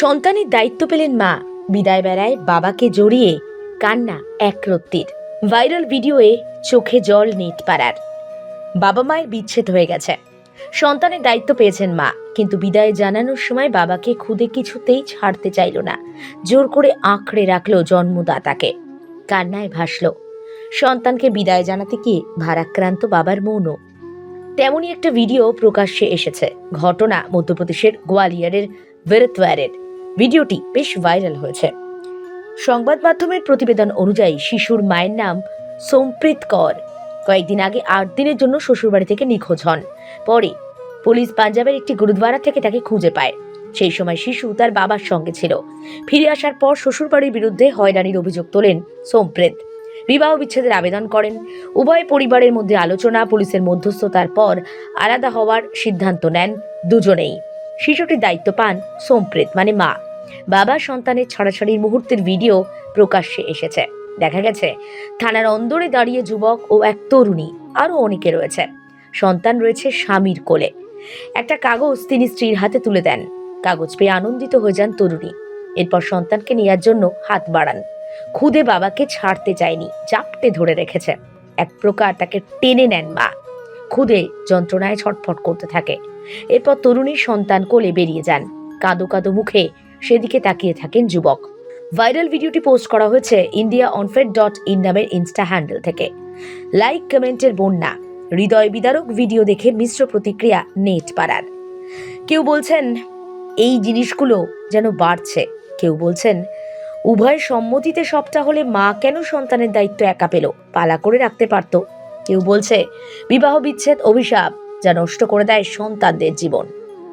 সন্তানের দায়িত্ব পেলেন মা, বিদায় বেলায় বাবাকে জড়িয়ে কান্না একরত্তির। ভাইরাল ভিডিওয়ে চোখে জল নেট পাড়ার। বাবা মায়ের বিচ্ছেদ হয়ে গেছে, সন্তানের দায়িত্ব পেয়েছেন মা, কিন্তু বিদায় জানানোর সময় বাবাকে খুদে কিছুতেই ছাড়তে চাইল না, জোর করে আঁকড়ে রাখলো জন্মদাতাকে। কান্নায় ভাসলো সন্তানকে বিদায় জানাতে গিয়ে ভারাক্রান্ত বাবার মৌন। তেমনই একটা ভিডিও প্রকাশ্যে এসেছে। ঘটনা মধ্যপ্রদেশের গোয়ালিয়রের ভেরতওয়ারের। ভিডিওটি বেশ ভাইরাল হয়েছে। সংবাদ মাধ্যমের প্রতিবেদন অনুযায়ী শিশুর মায়ের নাম সোমপ্রীত কর। কয়েকদিন আগে 8 দিনের জন্য শ্বশুরবাড়ি থেকে নিখোঁজ হন। পরে পুলিশ পাঞ্জাবের একটি গুরুদ্বারা থেকে তাকে খুঁজে পায়। সেই সময় শিশু তার বাবার সঙ্গে ছিল। ফিরে আসার পর শ্বশুরবাড়ির বিরুদ্ধে হয়রানির অভিযোগ তোলেন সোমপ্রীত। বিবাহ বিচ্ছেদের আবেদন করেন। উভয় পরিবারের মধ্যে আলোচনা, পুলিশের মধ্যস্থতার পর আলাদা হওয়ার সিদ্ধান্ত নেন দুজনেই। শিশুটির দায়িত্ব পান সোমপ্রীত মানে মা। বাবা সন্তানের ছাড়াছাড়ির মুহূর্তের ভিডিও প্রকাশ্যে এসেছে। দেখা গেছে থানার অন্দরে দাঁড়িয়ে যুবক ও এক তরুণী, আরো অনেকে রয়েছে। সন্তান রয়েছে স্বামীর কোলে। একটা কাগজ তিনি স্ত্রীর হাতে তুলে দেন। কাগজ পেয়ে আনন্দিত হয়ে যান তরুণী। এরপর সন্তানকে নেয়ার জন্য হাত বাড়ান। খুদে বাবাকে ছাড়তে চায়নি, জাপটে ধরে রেখেছে। এক প্রকার তাকে টেনে নেন মা। খুদে যন্ত্রণায় ছটফট করতে থাকে। এরপর তরুণীর সন্তান কোলে বেরিয়ে যান। কাঁদো কাঁদো মুখে সেদিকে তাকিয়ে থাকেন যুবক। ভাইরাল ভিডিওটি পোস্ট করা হয়েছে indiaonfed.in নামের ইনস্টা হ্যান্ডেল থেকে। লাইক কমেন্টের বন্যা, হৃদয় বিদারক ভিডিও দেখে মিশ্র প্রতিক্রিয়া নেট পাড়ার। কেউ বলছেন এই জিনিসগুলো যেন বাড়ছে, কেউ বলছেন উভয় সম্মতিতে সবটা হলে মা কেন সন্তানের দায়িত্ব একা পেল, পালা করে রাখতে পারত। কেউ বলছে বিবাহ বিচ্ছেদ অভিশাপ, যা নষ্ট করে দেয় সন্তানদের জীবন।